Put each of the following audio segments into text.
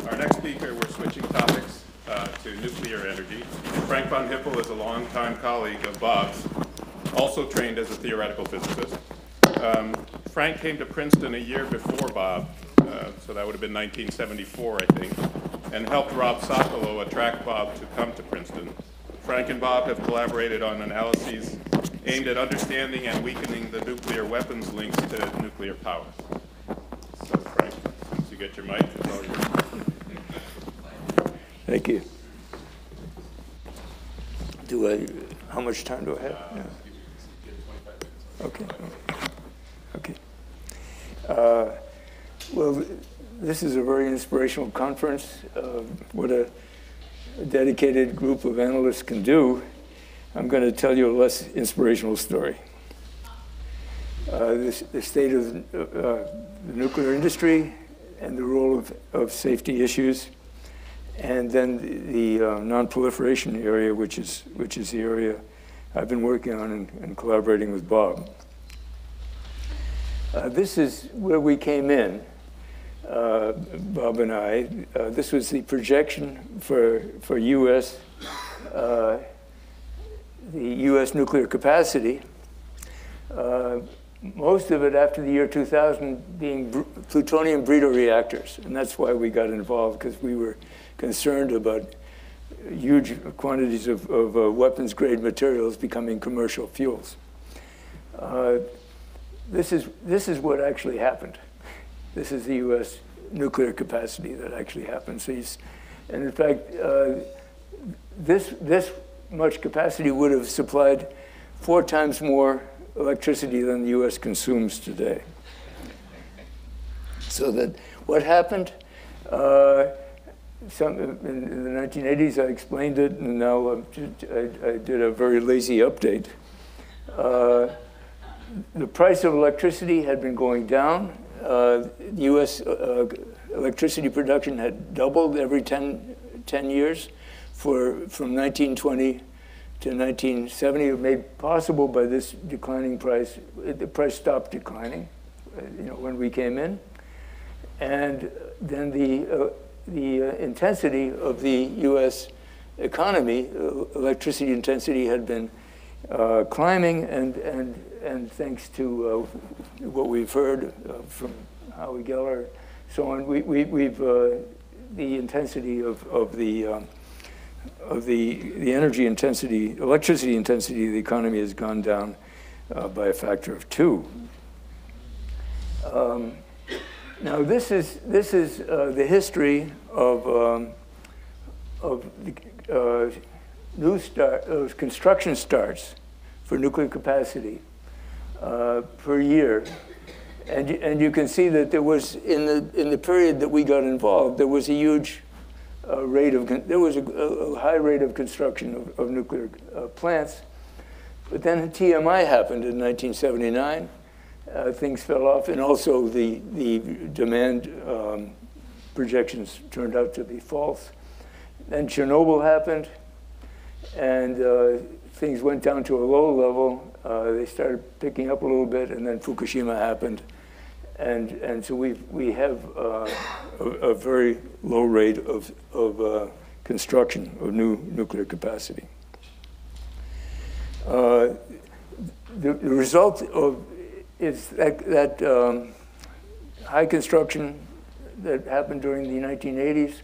Our next speaker, we're switching topics to nuclear energy. Frank von Hippel is a longtime colleague of Bob's, also trained as a theoretical physicist. Frank came to Princeton a year before Bob, so that would have been 1974, I think, and helped Rob Socolow attract Bob to come to Princeton. Frank and Bob have collaborated on analyses aimed at understanding and weakening the nuclear weapons links to nuclear power. So Frank, once you get your mic, it's all yours. Thank you. How much time do I have? Okay. Okay. Well, this is a very inspirational conference. What a dedicated group of analysts can do. I'm going to tell you a less inspirational story. The state of the nuclear industry and the role of safety issues, and then the non-proliferation area, which is the area I've been working on and collaborating with Bob. This is where we came in, Bob and I. This was the projection for the U.S. nuclear capacity. Most of it after the year 2000 being plutonium breeder reactors. And that's why we got involved, because we were concerned about huge quantities of weapons-grade materials becoming commercial fuels. This is what actually happened. This is the U.S. nuclear capacity that actually happened. So and in fact, this much capacity would have supplied 4 times more electricity than the U.S. consumes today. So that what happened? In the 1980s, I explained it, and now I did a very lazy update. The price of electricity had been going down. U.S. Electricity production had doubled every 10 years from 1920 to 1970. It was made possible by this declining price. The price stopped declining, when we came in, and then the intensity of the U.S. economy, electricity intensity, had been climbing, and thanks to what we've heard from Howie Geller, so on, we've the intensity of the energy intensity, electricity intensity of the economy has gone down by a factor of 2. Now this is the history of construction starts for nuclear capacity per year, and you can see that there was in the period that we got involved, there was a huge high rate of construction of nuclear plants, but then TMI happened in 1979. Things fell off, and also the demand projections turned out to be false. Then Chernobyl happened, and things went down to a low level. They started picking up a little bit, and then Fukushima happened, and so we have a very low rate of construction of new nuclear capacity. The result is that high construction that happened during the 1980s.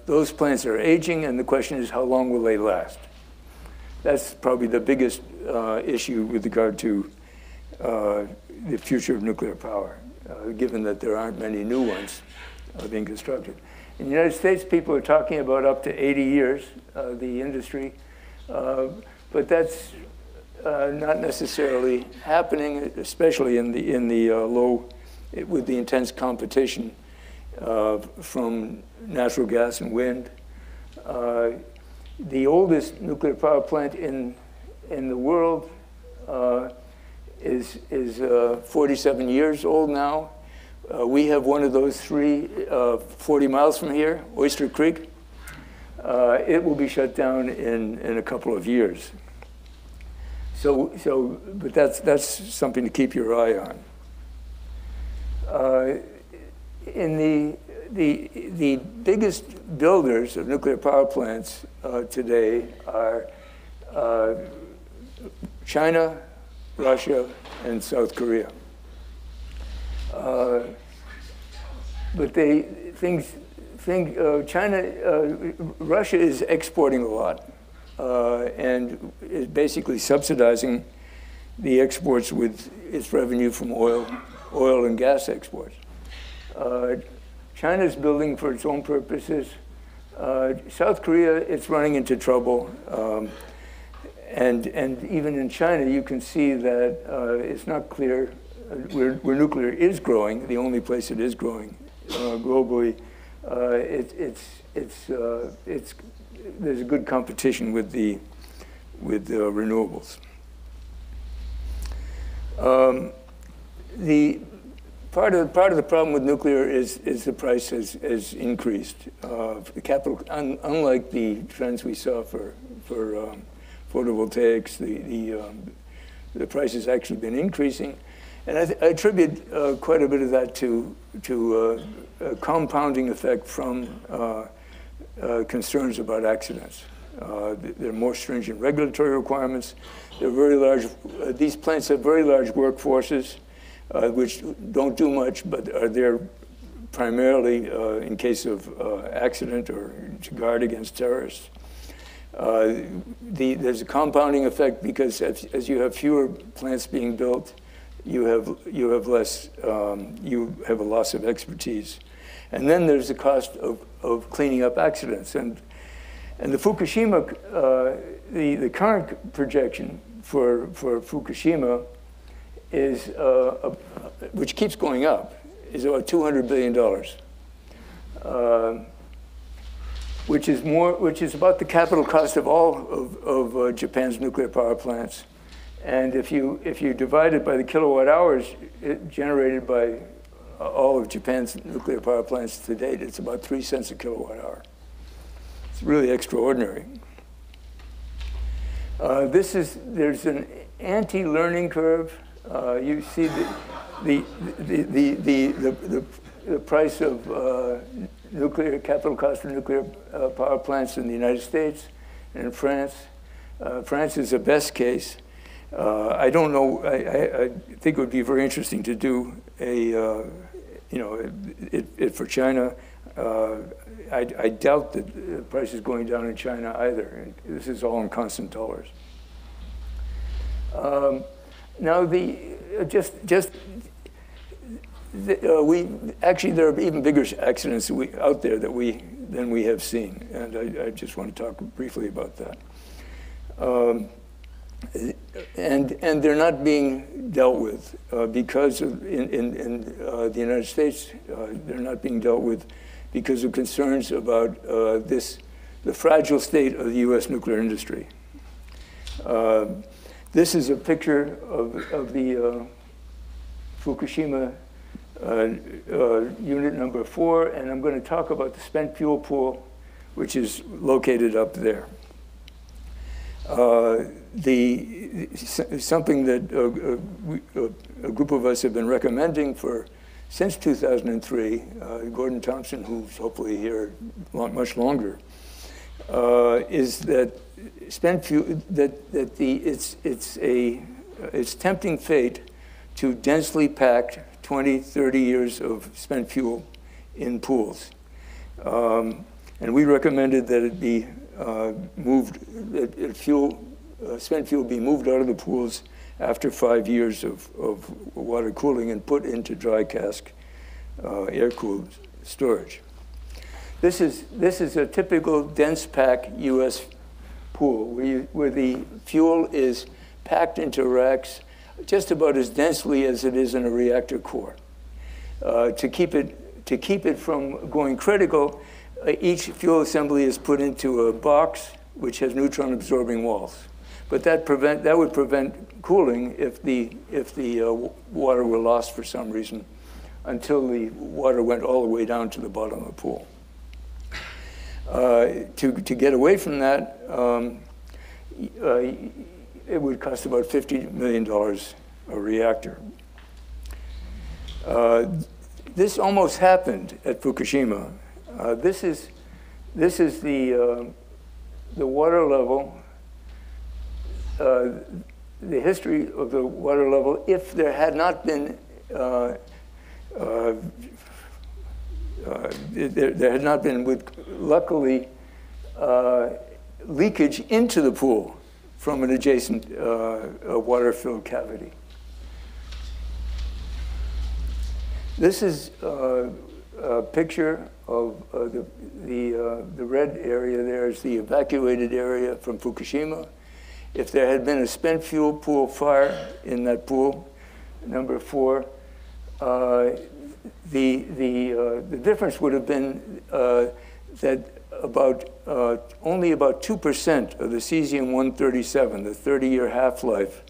Those plants are aging, and the question is, how long will they last? That's probably the biggest issue with regard to the future of nuclear power, given that there aren't many new ones being constructed. In the United States, people are talking about up to 80 years, the industry, but that's not necessarily happening, especially in the low, with the intense competition from natural gas and wind. The oldest nuclear power plant in the world is 47 years old now. We have one of those 3 40 miles from here, Oyster Creek. It will be shut down in a couple of years. But that's something to keep your eye on. In the the biggest builders of nuclear power plants today are China, Russia, and South Korea. But Russia is exporting a lot and is basically subsidizing the exports with its revenue from oil and gas exports. China's building for its own purposes. South Korea, it's running into trouble. And even in China, you can see that it's not clear where nuclear is growing, the only place it is growing globally. There's a good competition with renewables. The part of the problem with nuclear is the price has increased. Unlike the trends we saw for photovoltaics, the price has actually been increasing, and I attribute quite a bit of that to a compounding effect from concerns about accidents. There are more stringent regulatory requirements. They're very large. These plants have very large workforces, which don't do much, but are there primarily in case of accident or to guard against terrorists. There's a compounding effect because as you have fewer plants being built, you have less. You have a loss of expertise, and then there's the cost of cleaning up accidents. And the Fukushima, the current projection for Fukushima is, which keeps going up, is about $200 billion, which is about the capital cost of all of Japan's nuclear power plants. And if you divide it by the kilowatt hours generated by all of Japan's nuclear power plants to date, it's about 3 cents a kilowatt hour. It's really extraordinary. There's an anti-learning curve. You see the price of nuclear capital cost of nuclear power plants in the United States and in France. France is a best case. I don't know. I think it would be very interesting to do it for China. I doubt that the price is going down in China either. This is all in constant dollars. Now, actually there are even bigger accidents out there than we have seen, and I just want to talk briefly about that. And they're not being dealt with because in the United States, they're not being dealt with because of concerns about the fragile state of the U.S. nuclear industry. This is a picture of the Fukushima unit number 4, and I'm going to talk about the spent fuel pool, which is located up there. Something that a group of us have been recommending since 2003, Gordon Thompson, who's hopefully here much longer, is that spent fuel it's tempting fate to densely pack 20, 30 years of spent fuel in pools, and we recommended that it be spent fuel be moved out of the pools after 5 years of water cooling and put into dry cask air-cooled storage. This is a typical dense pack U.S. pool where the fuel is packed into racks just about as densely as it is in a reactor core. To keep it from going critical, each fuel assembly is put into a box which has neutron-absorbing walls. But that would prevent cooling if the water were lost for some reason until the water went all the way down to the bottom of the pool. To get away from that, it would cost about $50 million a reactor. this almost happened at Fukushima. This is the water level, the history of the water level if there had not been there had not been, luckily, leakage into the pool from an adjacent water-filled cavity. This is a picture of the red area there is the evacuated area from Fukushima. If there had been a spent fuel pool fire in that pool, number 4, the difference would have been that only about 2% of the cesium-137, the 30-year half-life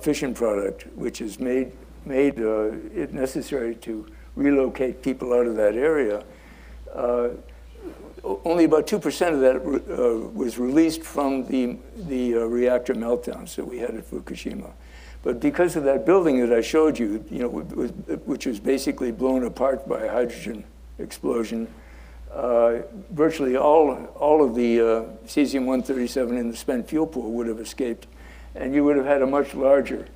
fission product, which is made it necessary to relocate people out of that area, only about 2% of that was released from the reactor meltdowns that we had at Fukushima. But because of that building that I showed you, which was basically blown apart by a hydrogen explosion, virtually all of the cesium-137 in the spent fuel pool would have escaped, and you would have had a much larger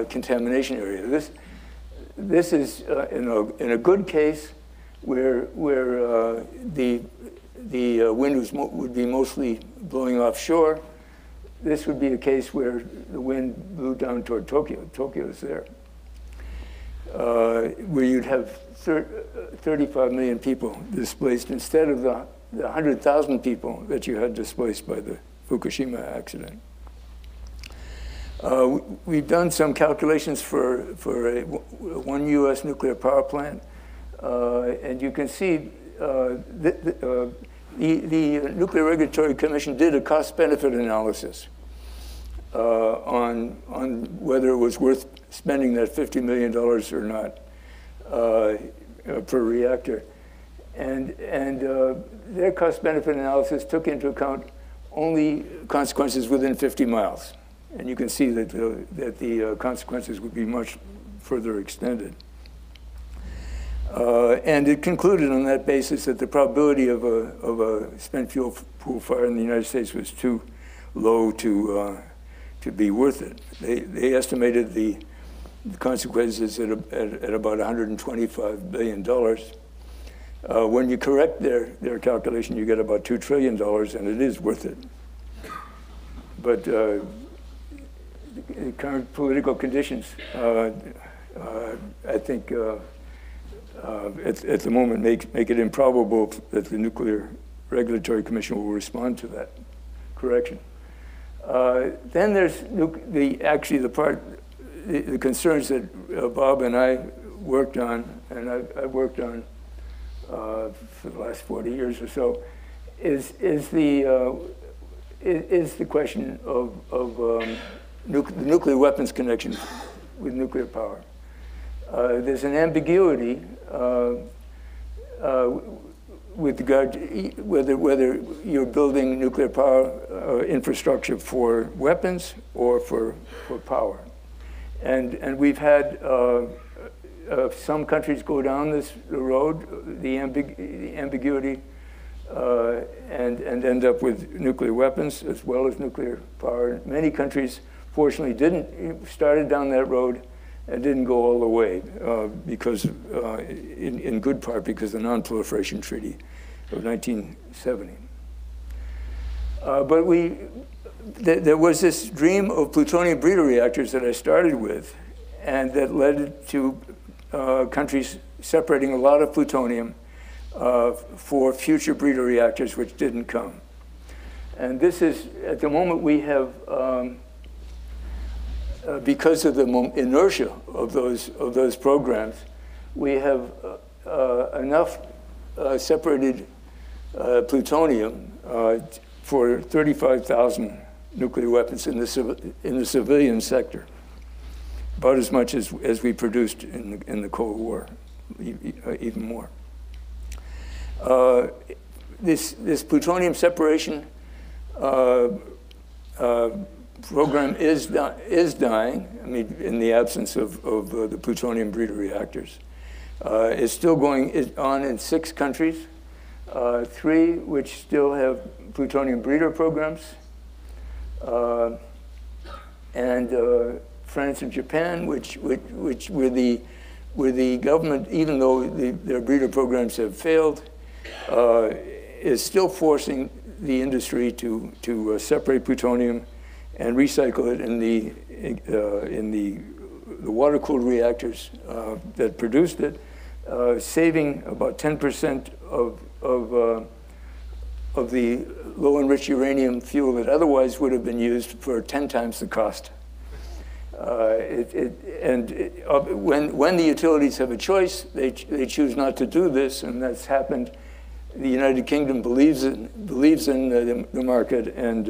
contamination area. This is in a good case where the wind would be mostly blowing offshore. This would be a case where the wind blew down toward Tokyo. Tokyo's there, where you'd have 35 million people displaced instead of the 100,000 people that you had displaced by the Fukushima accident. We've done some calculations for one U.S. nuclear power plant, and you can see the Nuclear Regulatory Commission did a cost-benefit analysis on whether it was worth spending that $50 million or not per reactor. And their cost-benefit analysis took into account only consequences within 50 miles. And you can see that the consequences would be much further extended. And it concluded on that basis that the probability of a spent fuel pool fire in the United States was too low to be worth it. They estimated the consequences at about $125 billion. When you correct their calculation, you get about $2 trillion, and it is worth it. But the current political conditions, I think, at the moment make it improbable that the Nuclear Regulatory Commission will respond to that correction. Then there's the concerns that Bob and I worked on, and I've worked on for the last 40 years or so, is the question of the nuclear weapons connection with nuclear power. There's an ambiguity with regard to whether you're building nuclear power infrastructure for weapons or for power. And we've had some countries go down the road, the ambiguity, and end up with nuclear weapons as well as nuclear power. Many countries, fortunately, started down that road and didn't go all the way because, in good part, because of the Non-Proliferation Treaty of 1970. But there was this dream of plutonium breeder reactors that I started with, and that led to countries separating a lot of plutonium for future breeder reactors, which didn't come. And this is, at the moment, we have, because of the inertia of those programs, we have enough separated plutonium for 35,000 nuclear weapons in the civilian sector, about as much as we produced in the Cold War, even more. This plutonium separation program is dying. I mean, in the absence of the plutonium breeder reactors. It's still going on in 6 countries, 3 which still have plutonium breeder programs, and France and Japan, which where the government, even though their breeder programs have failed, is still forcing the industry to separate plutonium and recycle it in the water-cooled reactors that produced it, saving about 10% of the low-enriched uranium fuel that otherwise would have been used for 10 times the cost. When the utilities have a choice, they choose not to do this, and that's happened. The United Kingdom believes in the market, and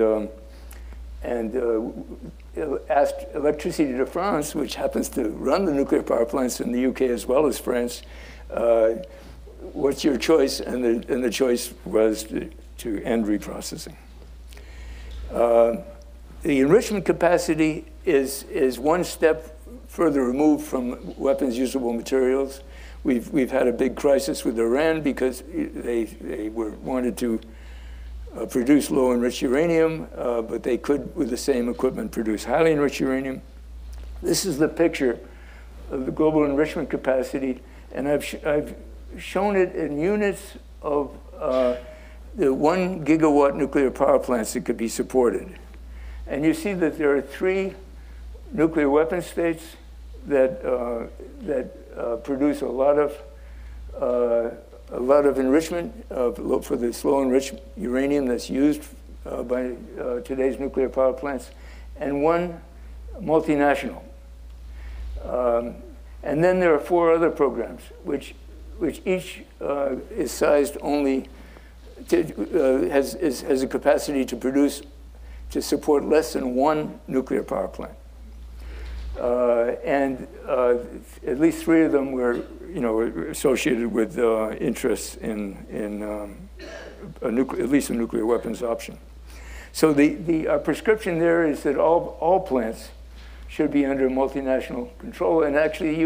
asked Electricité de France, which happens to run the nuclear power plants in the UK as well as France, what's your choice? And the choice was to end reprocessing. The enrichment capacity is one step further removed from weapons usable materials. We've had a big crisis with Iran because they wanted to produce low enriched uranium, but they could, with the same equipment, produce highly enriched uranium. This is the picture of the global enrichment capacity, and I've shown it in units of the 1 gigawatt nuclear power plants that could be supported. And you see that there are 3 nuclear weapon states that produce a lot of enrichment for this low enriched uranium that's used by today's nuclear power plants, and 1 multinational. And then there are 4 other programs, which each is sized only has a capacity to support less than 1 nuclear power plant. And at least 3 of them were, associated with interests in at least a nuclear weapons option. So our prescription there is that all plants should be under multinational control. And actually, the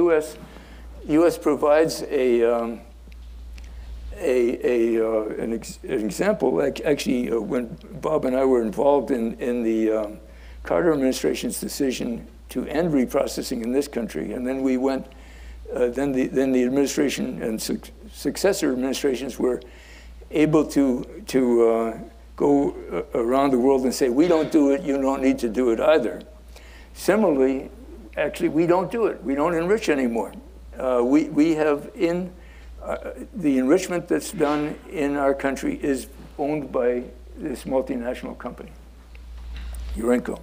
U.S. provides an example. Actually, when Bob and I were involved in the Carter administration's decision to end reprocessing in this country, and then we went, then the administration and successor administrations were able to go around the world and say, we don't do it, you don't need to do it either. Similarly, actually, we don't do it. We don't enrich anymore. We have the enrichment that's done in our country is owned by this multinational company, Urenco.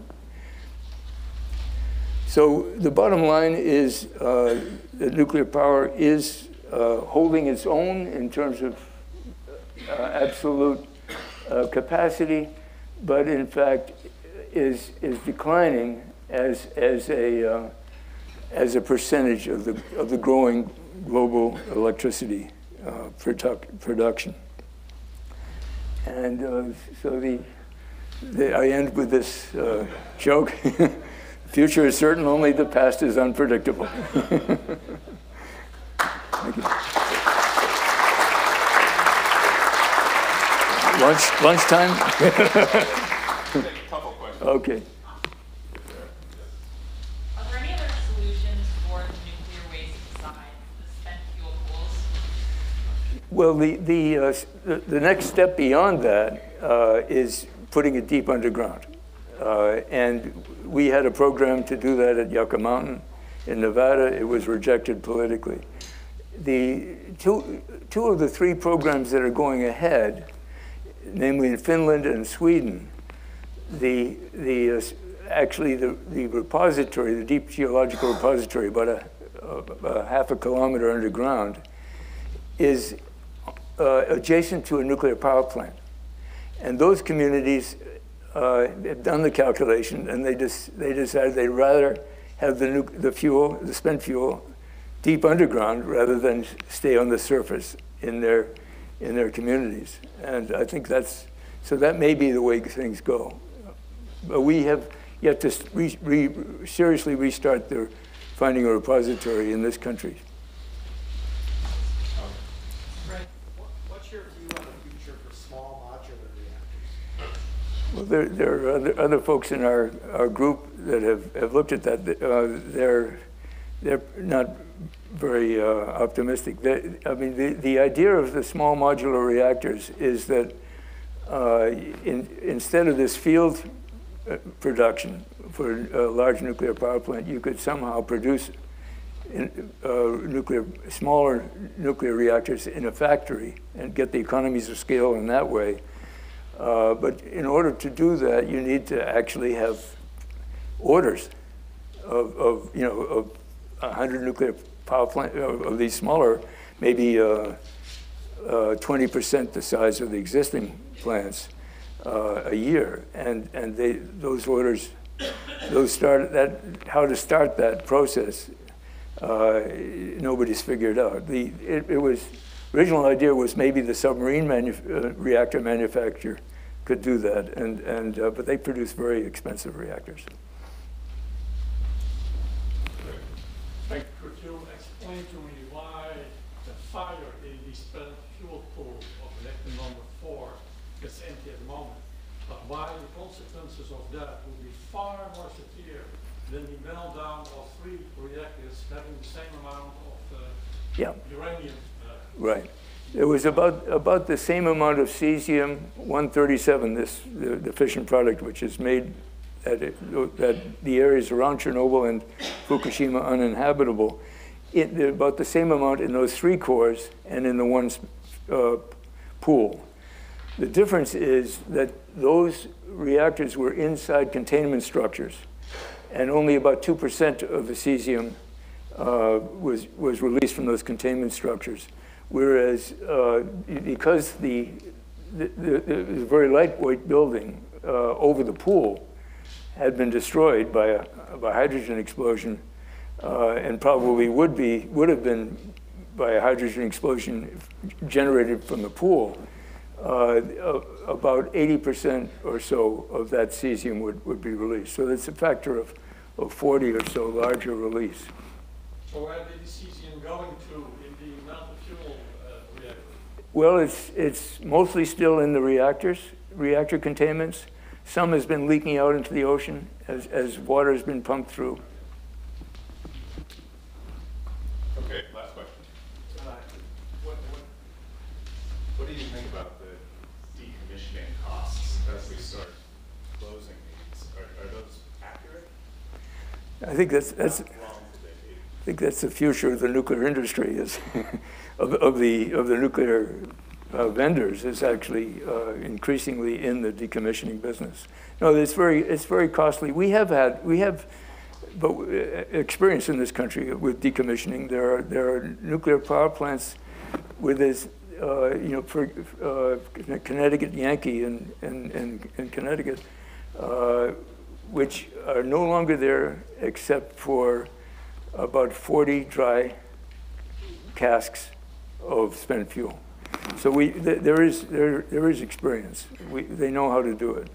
So the bottom line is that nuclear power is holding its own in terms of absolute capacity, but in fact is declining as a percentage of the growing global electricity production. And so I end with this joke. The future is certain, only the past is unpredictable. Thank you. Lunchtime? Take a couple questions. Okay. Are there any other solutions for the nuclear waste besides the spent fuel pools? Well, the next step beyond that is putting it deep underground. And we had a program to do that at Yucca Mountain in Nevada. It was rejected politically. The two of the 3 programs that are going ahead, namely in Finland and Sweden, actually the repository, the deep geological repository, about a half a kilometer underground, is adjacent to a nuclear power plant. And those communities have done the calculation, and they decided they'd rather have the spent fuel, deep underground rather than stay on the surface in their communities. And I think that may be the way things go. But we have yet to seriously restart their finding a repository in this country. What's your view on the future for small modular reactors? Well, there are other folks in our group that have looked at that. They're not very optimistic. I mean, the idea of the small modular reactors is that instead of this field production for a large nuclear power plant, you could somehow produce smaller nuclear reactors in a factory and get the economies of scale in that way. But in order to do that, you need to actually have orders of 100 nuclear power plant of these smaller, maybe 20% the size of the existing plants a year, and those orders, how to start that process, nobody's figured out. Original idea was maybe the submarine reactor manufacturer could do that, but they produce very expensive reactors. Could you explain to me why the fire in the spent fuel pool of reactor number 4 gets empty at the moment, but why the consequences of that would be far more severe than the meltdown of 3 reactors having the same amount of uranium? Right. It was about the same amount of cesium-137, the fission product, which is made at the areas around Chernobyl and Fukushima uninhabitable. About the same amount in those 3 cores and in the one pool. The difference is that those reactors were inside containment structures, and only about 2% of the cesium was released from those containment structures. Whereas, because the very lightweight building over the pool had been destroyed by a hydrogen explosion, and probably would have been by a hydrogen explosion generated from the pool, about 80% or so of that cesium would be released. So that's a factor of 40 or so larger release. So where did the cesium going to in the melted fuel reactor? Well, it's mostly still in the reactor containments. Some has been leaking out into the ocean as water has been pumped through. Okay, last question. What do you think about the decommissioning costs as we start closing these? Are those accurate? I think that's the future of the nuclear industry is of the nuclear vendors is actually increasingly in the decommissioning business. No, it's very costly. We have experience in this country with decommissioning. There are nuclear power plants with this, for Connecticut Yankee in Connecticut, which are no longer there except for about 40 dry casks of spent fuel. So there is experience. They know how to do it.